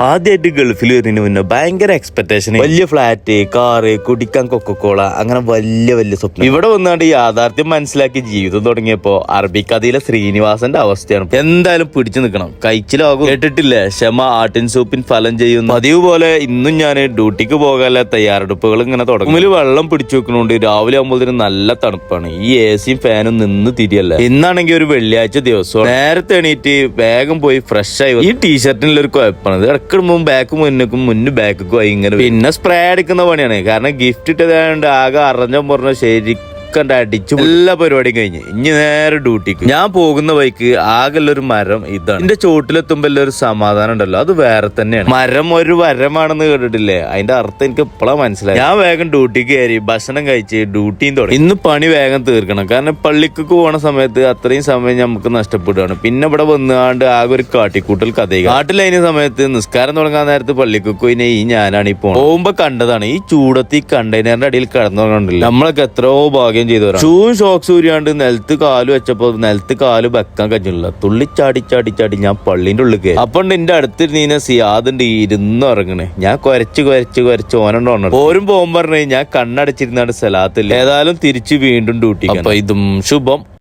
ആദ്യമായിട്ട് ഗൾഫിൽ വരുന്നതിന് മുന്നേ ഭയങ്കര എക്സ്പെക്ടേഷൻ, വലിയ ഫ്ലാറ്റ്, കാറ്, കുടിക്കാൻ കൊക്കക്കോള, അങ്ങനെ വലിയ വലിയ സ്വപ്നം. ഇവിടെ വന്നാണ്ട് യാഥാർത്ഥ്യം മനസ്സിലാക്കി ജീവിതം തുടങ്ങിയപ്പോ അറബിക്കഥയിലെ ശ്രീനിവാസന്റെ അവസ്ഥയാണ്. എന്തായാലും പിടിച്ചു നിൽക്കണം, കഴിച്ചിലാകും. കേട്ടിട്ടില്ലേ, ക്ഷമ ആട്ടിൻ സൂപ്പിൻ ഫലം ചെയ്യുന്നു. പതിവ് പോലെ ഇന്നും ഞാൻ ഡ്യൂട്ടിക്ക് പോകാനുള്ള തയ്യാറെടുപ്പുകൾ ഇങ്ങനെ തുടങ്ങും. മുമ്പിൽ വെള്ളം പിടിച്ചു വെക്കണോണ്ട് രാവിലെ ആകുമ്പോൾ നല്ല തണുപ്പാണ്. ഈ എസിയും ഫാനും നിന്ന് തിരിയല്ല. ഇന്നാണെങ്കിൽ ഒരു വെള്ളിയാഴ്ച ദിവസം നേരത്തെ എണീറ്റ് വേഗം പോയി ഫ്രഷ് ആയി. ഈ ടീഷർട്ടിനുള്ള ഒരു കുഴപ്പമാണ്, ഇടക്കിടുമ്പോൾ ബാക്ക് മുന്നേക്കും ബാക്കും ആയി ഇങ്ങനെ. പിന്നെ സ്പ്രേ അടിക്കുന്ന പണിയാണ്, കാരണം ഗിഫ്റ്റ് ഇട്ടതായതുകൊണ്ട് ആകെ അറിഞ്ഞ ശരി അടിച്ചു എല്ലാ പരിപാടിയും കഴിഞ്ഞ് ഇനി നേരെ ഡ്യൂട്ടിക്ക്. ഞാൻ പോകുന്ന വഴിക്ക് ആകെല്ലൊരു മരം ഇതാണ്. എന്റെ ചോട്ടിലെത്തുമ്പോ ഒരു സമാധാനം ഉണ്ടല്ലോ, അത് വേറെ തന്നെയാണ്. മരം ഒരു വരമാണെന്ന് കേട്ടിട്ടില്ലേ, അതിന്റെ അർത്ഥം എനിക്ക് ഇപ്പോഴാ മനസ്സിലായി. ഞാൻ വേഗം ഡ്യൂട്ടിക്ക് കയറി ഭക്ഷണം കഴിച്ച് ഡ്യൂട്ടിയും തുടങ്ങി. ഇന്ന് പണി വേഗം തീർക്കണം, കാരണം പള്ളിക്ക് പോണ സമയത്ത് അത്രയും സമയം നമുക്ക് നഷ്ടപ്പെടുകയാണ്. പിന്നെ ഇവിടെ വന്നാണ്ട് ആകെ ഒരു കാട്ടിക്കൂട്ടൽ കഥ. കാട്ടിലതിന് സമയത്ത് നിസ്കാരം തുടങ്ങാൻ നേരത്ത് പള്ളിക്ക് പോയിനെ ഈ ഞാനാണ് ഈ പോകുമ്പോ കണ്ടതാണ് ഈ ചൂടത്ത് ഈ കണ്ടെയ്നറിന്റെ അടിയിൽ കിടന്നുകൊണ്ടില്ല. നമ്മളൊക്കെ എത്രയോ ഭാഗ്യം ചെയ്തവരാണ്. ഷൂവും ഷോക്സ് ഊരിയാണ്ട് നിലത്ത് കാല് വെച്ചപ്പോ നിലത്ത് കാല് വെക്കാൻ കഴിഞ്ഞില്ല. തുള്ളി ചാടി ചാടി ചാടി ഞാൻ പള്ളിന്റെ ഉള്ളിൽ കയറി. അപ്പൊ എന്റെ അടുത്തിരുന്ന സിയാദുണ്ട് ഇരുന്ന് ഇറങ്ങണേ. ഞാൻ കുരച്ച് ഓനുണ്ടോ ഓരും പോകുമ്പോ പറഞ്ഞേ ഞാൻ കണ്ണടച്ചിരുന്നാണ് സ്ഥലത്തില്ല. ഏതായാലും തിരിച്ച് വീണ്ടും ഡ്യൂട്ടി. അപ്പൊ ഇതും ശുഭം.